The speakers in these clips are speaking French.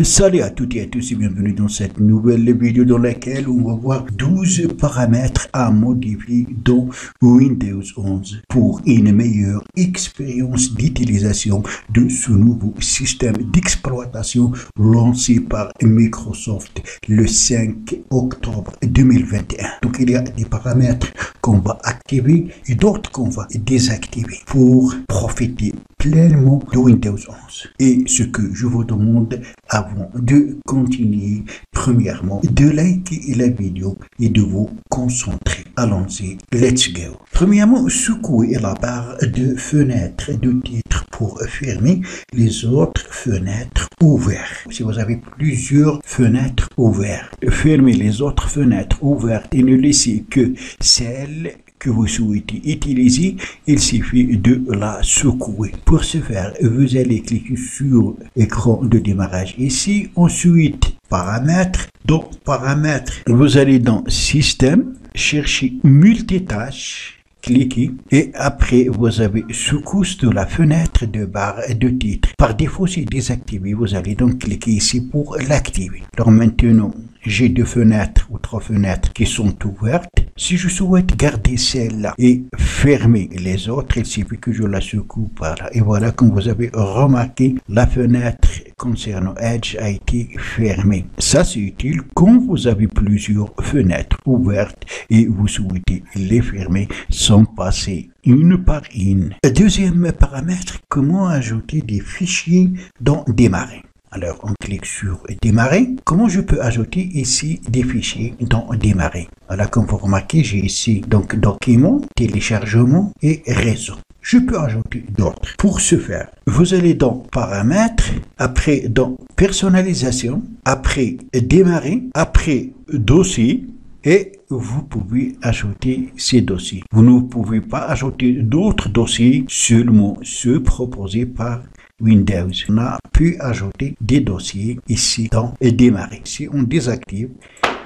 Salut à toutes et à tous et bienvenue dans cette nouvelle vidéo dans laquelle on va voir 12 paramètres à modifier dans Windows 11 pour une meilleure expérience d'utilisation de ce nouveau système d'exploitation lancé par Microsoft le 5 octobre 2021. Donc il y a des paramètres qu'on va activer et d'autres qu'on va désactiver pour profiter pleinement de Windows 11. Et ce que je vous demande avant de continuer, premièrement, de liker la vidéo et de vous concentrer. Allons-y, let's go. Premièrement, secouez la barre de fenêtre de titre pour fermer les autres fenêtres ouvertes. Si vous avez plusieurs fenêtres ouvertes, fermez les autres fenêtres ouvertes et ne laissez que celles que vous souhaitez utiliser. Il suffit de la secouer. Pour ce faire, vous allez cliquer sur l'écran de démarrage ici. Ensuite, paramètres. Dans paramètres, vous allez dans système, chercher multitâche. Cliquez et après vous avez secousse de la fenêtre de barre de titre. Par défaut c'est désactivé, vous allez donc cliquer ici pour l'activer. Alors maintenant j'ai deux fenêtres ou trois fenêtres qui sont ouvertes. Si je souhaite garder celle-là et fermer les autres, il suffit que je la secoue par là. Et voilà, comme vous avez remarqué, la fenêtre concernant Edge a été fermée. Ça c'est utile quand vous avez plusieurs fenêtres ouvertes et vous souhaitez les fermer sans passer une par une. Deuxième paramètre, comment ajouter des fichiers dans Démarrer. Alors, on clique sur Démarrer. Comment je peux ajouter ici des fichiers dans Démarrer? Voilà, comme vous remarquez, j'ai ici donc Documents, Téléchargement et Réseau. Je peux ajouter d'autres. Pour ce faire, vous allez dans Paramètres, après dans Personnalisation, après Démarrer, après Dossier, et vous pouvez ajouter ces dossiers. Vous ne pouvez pas ajouter d'autres dossiers, seulement ceux proposés par Windows. On a pu ajouter des dossiers ici dans Démarrer. Si on désactive,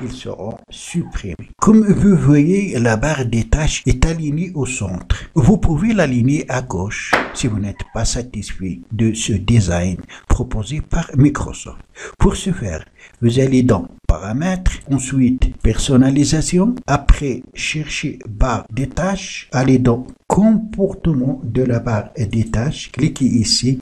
ils seront supprimés. Comme vous voyez, la barre des tâches est alignée au centre. Vous pouvez l'aligner à gauche si vous n'êtes pas satisfait de ce design proposé par Microsoft. Pour ce faire, vous allez dans Paramètres, ensuite Personnalisation, après chercher barre des tâches, allez dans Comportement de la barre des tâches, cliquez ici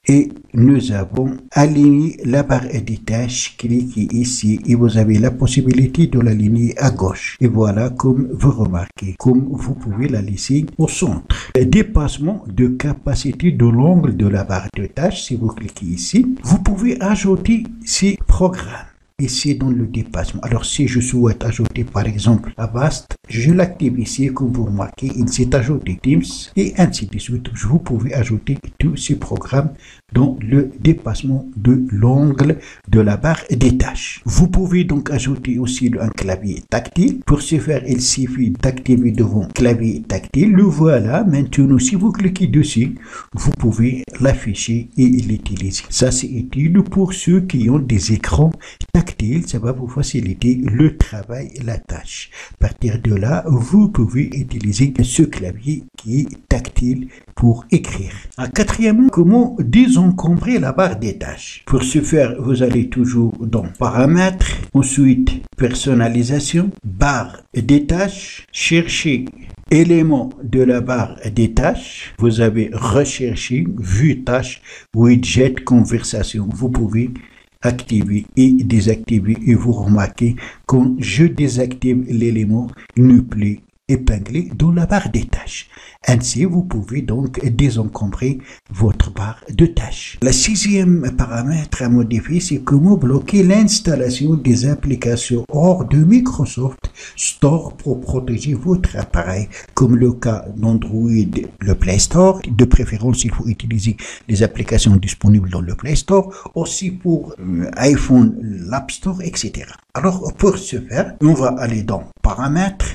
et nous avons aligné la barre des tâches. Cliquez ici et vous avez la possibilité de l'aligner à gauche. Et voilà, comme vous remarquez, comme vous pouvez la laisser au centre. Dépassement de capacité de l'angle de la barre de tâches, si vous cliquez ici, vous pouvez ajouter ces programmes. Ici dans le dépassement. Alors si je souhaite ajouter par exemple Avast, je l'active ici, comme vous remarquez, il s'est ajouté Teams et ainsi de suite. Vous pouvez ajouter tous ces programmes dans le dépassement de l'angle de la barre des tâches. Vous pouvez donc ajouter aussi un clavier tactile. Pour ce faire, il suffit d'activer devant clavier tactile. Le voilà. Maintenant, si vous cliquez dessus, vous pouvez l'afficher et l'utiliser. Ça c'est utile pour ceux qui ont des écrans tactiles. Ça va vous faciliter le travail, la tâche. À partir de là, vous pouvez utiliser ce clavier qui est tactile pour écrire. Quatrièmement, comment désencombrer la barre des tâches? Pour ce faire, vous allez toujours dans Paramètres, ensuite Personnalisation, barre des tâches, chercher éléments de la barre des tâches. Vous avez recherché, vue tâche, widget, conversation. Vous pouvez activer et désactiver et vous remarquez quand je désactive l'élément, il ne plus épinglé dans la barre des tâches. Ainsi, vous pouvez donc désencombrer votre barre de tâches. Le sixième paramètre à modifier, c'est comment bloquer l'installation des applications hors de Microsoft Store pour protéger votre appareil, comme le cas d'Android, le Play Store. De préférence, il faut utiliser les applications disponibles dans le Play Store, aussi pour iPhone, l'App Store, etc. Alors, pour ce faire, on va aller dans Paramètres,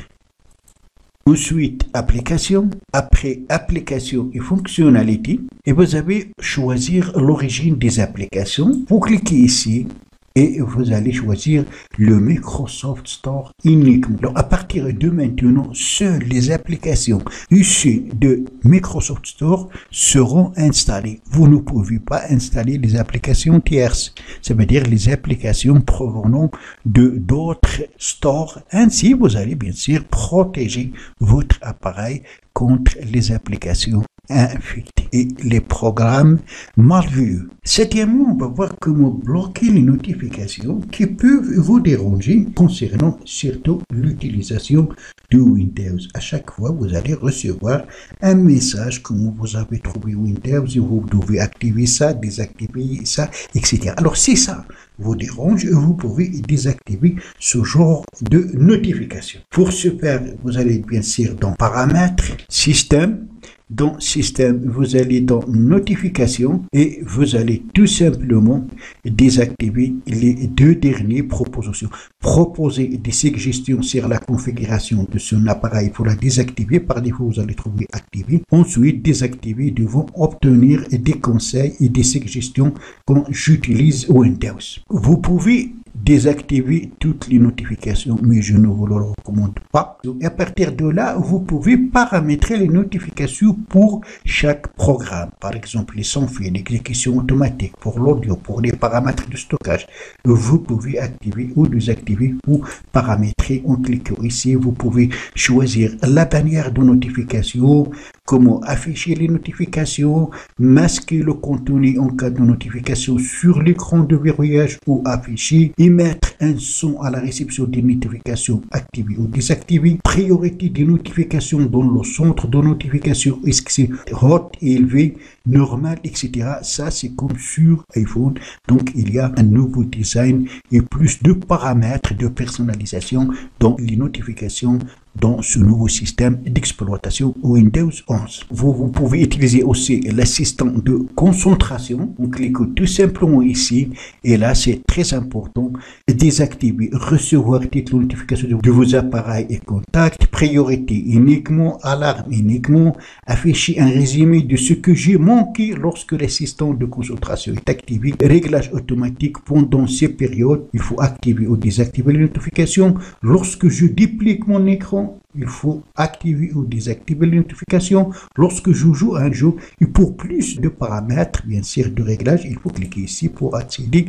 ensuite Application, après Application et Fonctionnalités, et vous avez choisir l'origine des applications. Vous cliquez ici et vous allez choisir le Microsoft Store uniquement. Donc, à partir de maintenant, seules les applications issues de Microsoft Store seront installées. Vous ne pouvez pas installer les applications tierces. Ça veut dire les applications provenant de d'autres stores. Ainsi, vous allez bien sûr protéger votre appareil contre les applications infectées et les programmes malveillants. Septièmement, on va voir comment bloquer les notifications qui peuvent vous déranger concernant surtout l'utilisation de Windows. À chaque fois, vous allez recevoir un message comment vous avez trouvé Windows et vous devez activer ça, désactiver ça, etc. Alors, si ça vous dérange, vous pouvez désactiver ce genre de notification. Pour ce faire, vous allez bien sûr dans Paramètres, Système. Dans Système, vous allez dans Notification et vous allez tout simplement désactiver les deux dernières propositions. Proposer des suggestions sur la configuration de son appareil pour la désactiver. Par défaut, vous allez trouver activé. Ensuite, désactiver devant obtenir des conseils et des suggestions quand j'utilise Windows. Vous pouvez désactiver toutes les notifications, mais je ne vous le recommande pas. Et à partir de là, vous pouvez paramétrer les notifications pour chaque programme. Par exemple, les sans-fil, l'exécution automatique, pour l'audio, pour les paramètres de stockage. Vous pouvez activer ou désactiver ou paramétrer en cliquant ici. Vous pouvez choisir la bannière de notification, comment afficher les notifications, masquer le contenu en cas de notification sur l'écran de verrouillage ou afficher, mettre un son à la réception des notifications activées ou désactivées, priorité des notifications dans le centre de notification, est-ce que c'est hot, élevé, normal, etc. Ça, c'est comme sur iPhone. Donc, il y a un nouveau design et plus de paramètres de personnalisation dans les notifications dans ce nouveau système d'exploitation Windows 11. Vous pouvez utiliser aussi l'assistant de concentration. On clique tout simplement ici et là c'est très important. Désactiver, recevoir toutes les notifications de vos appareils et contacts, priorité uniquement, alarme uniquement, afficher un résumé de ce que j'ai manqué lorsque l'assistant de concentration est activé, réglage automatique pendant ces périodes, il faut activer ou désactiver les notifications. Lorsque je duplique mon écran, il faut activer ou désactiver les notifications lorsque je joue un jeu. Et pour plus de paramètres, bien sûr, de réglage, il faut cliquer ici pour accéder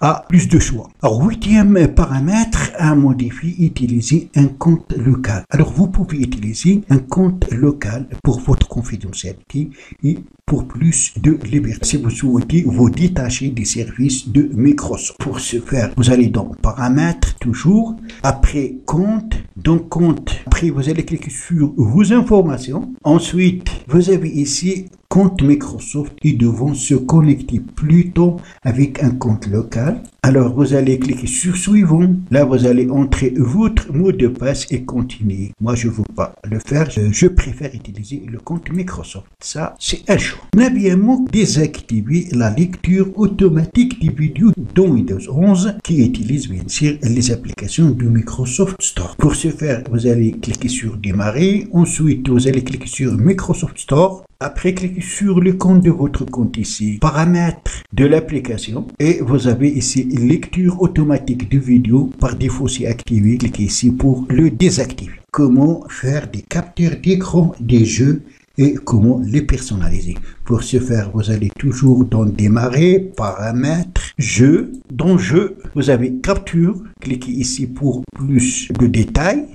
à plus de choix. Alors, huitième paramètre à modifier, utiliser un compte local. Alors, vous pouvez utiliser un compte local pour votre confidentialité et pour plus de liberté. Si vous souhaitez vous détacher des services de Microsoft. Pour ce faire, vous allez dans Paramètres, toujours, après Compte. Dans Compte, après vous allez cliquer sur vos informations. Ensuite, vous avez ici compte Microsoft et devant se connecter plutôt avec un compte local. Alors, vous allez cliquer sur Suivant. Là, vous allez entrer votre mot de passe et continuer. Moi, je ne veux pas le faire. Je préfère utiliser le compte Microsoft. Ça, c'est un choix. Neuvièmement, désactiver la lecture automatique des vidéos dans Windows 11 qui utilise bien sûr les applications de Microsoft Store. Pour ce faire, vous allez cliquer sur Démarrer. Ensuite, vous allez cliquer sur Microsoft Store. Après, cliquez sur le compte de votre compte ici, paramètres de l'application et vous avez ici lecture automatique de vidéos. Par défaut, c'est activé. Cliquez ici pour le désactiver. Comment faire des captures d'écran des jeux et comment les personnaliser. Pour ce faire, vous allez toujours dans Démarrer, Paramètres, Jeux. Dans Jeux, vous avez Capture. Cliquez ici pour plus de détails.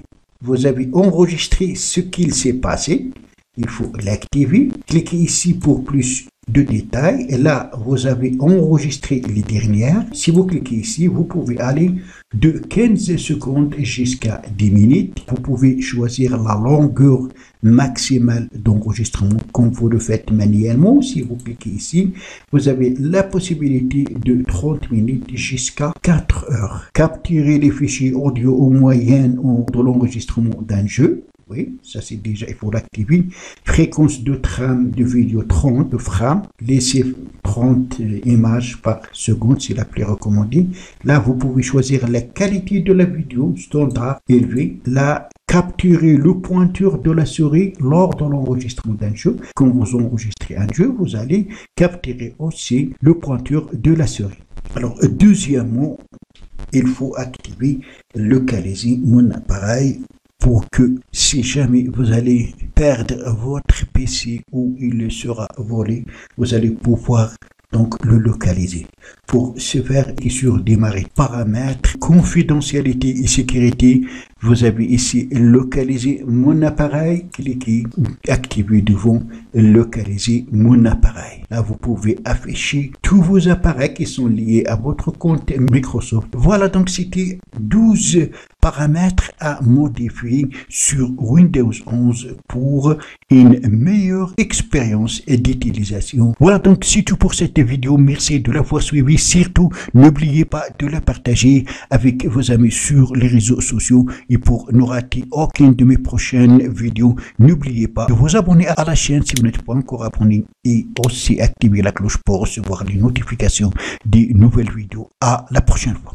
Vous avez enregistré ce qu'il s'est passé. Il faut l'activer. Cliquez ici pour plus de détails. Et là, vous avez enregistré les dernières. Si vous cliquez ici, vous pouvez aller de 15 secondes jusqu'à 10 minutes. Vous pouvez choisir la longueur maximale d'enregistrement comme vous le faites manuellement. Si vous cliquez ici, vous avez la possibilité de 30 minutes jusqu'à 4 heures. Capturer les fichiers audio en moyenne de l'enregistrement d'un jeu. Oui, ça c'est déjà, il faut l'activer. Fréquence de trame de vidéo 30 frames. Laissez 30 images par seconde, c'est la plus recommandée. Là, vous pouvez choisir la qualité de la vidéo, standard, élevé. Là, capturer le pointeur de la souris lors de l'enregistrement d'un jeu. Quand vous enregistrez un jeu, vous allez capturer aussi le pointeur de la souris. Alors, deuxièmement, il faut activer localiser mon appareil pour que si jamais vous allez perdre votre PC ou il sera volé, vous allez pouvoir donc le localiser. Pour ce faire, et sur démarrer paramètres, confidentialité et sécurité, vous avez ici localiser mon appareil, cliquez, activez devant localiser mon appareil. Là, vous pouvez afficher tous vos appareils qui sont liés à votre compte Microsoft. Voilà, donc c'était 12 paramètres à modifier sur Windows 11 pour une meilleure expérience d'utilisation. Voilà, donc c'est tout pour cette vidéo. Merci de l'avoir suivi. Surtout, n'oubliez pas de la partager avec vos amis sur les réseaux sociaux. Et pour ne rater aucune de mes prochaines vidéos, n'oubliez pas de vous abonner à la chaîne si vous n'êtes pas encore abonné et aussi activer la cloche pour recevoir les notifications des nouvelles vidéos. À la prochaine fois.